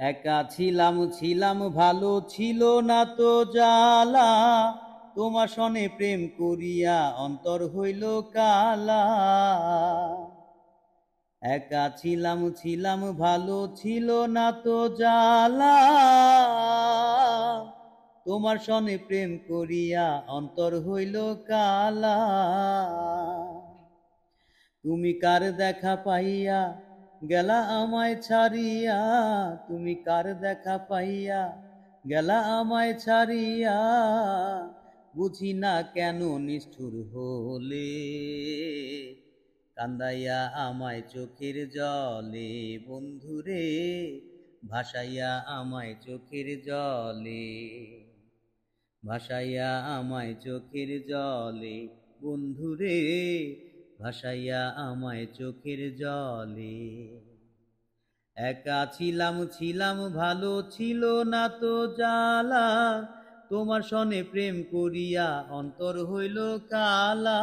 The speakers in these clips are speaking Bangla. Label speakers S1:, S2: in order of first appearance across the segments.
S1: একা ছিলাম ছিলাম ভালো, ছিল না তো জ্বালা। তোমার সনে প্রেম করিয়া অন্তর হইল কালা। একা ছিলাম ছিলাম ভালো, ছিল না তো জ্বালা। তোমার সনে প্রেম করিয়া অন্তর হইল কালা। তুমি কার দেখা পাইয়া গেলা আমায় ছাড়িয়া, তুমি কার দেখা পাইয়া গেলা আমায় ছাড়িয়া। বুঝি না কেন নিষ্ঠুর হলে, কান্দাইয়া আমায় চোখের জলে। বন্ধুরে ভাসাইয়া আমায় চোখের জলে, ভাসাইয়া আমায় চোখের জলে। বন্ধুরে ভাসাইয়া আমায় চোখের জলে। একা ছিলাম ছিলাম ভালো, ছিল না তো জ্বালা। তোমার সনে প্রেম করিয়া অন্তর হইল কালা।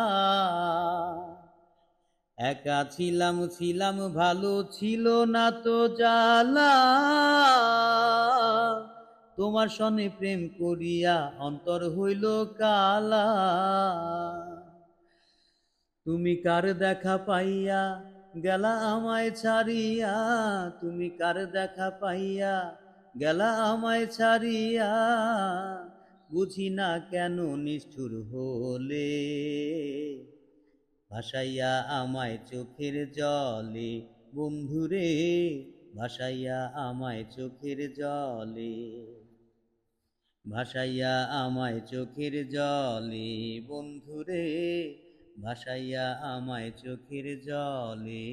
S1: একা ছিলাম ছিলাম ভালো, ছিল না তো জ্বালা। তোমার সনে প্রেম করিয়া অন্তর হইল কালা। তুমি কার দেখা পাইয়া গেলা আমায় ছাড়িয়া, তুমি কার দেখা পাইয়া গেলা আমায় ছাড়িয়া। বুঝি না কেন নিষ্ঠুর হলে, ভাসাইয়া আমায় চোখের জলে। বন্ধুরে ভাসাইয়া আমায় চোখের জলে, ভাসাইয়া আমায় চোখের জলে। বন্ধুরে ভাসাইয়া আমায় চোখের জলে।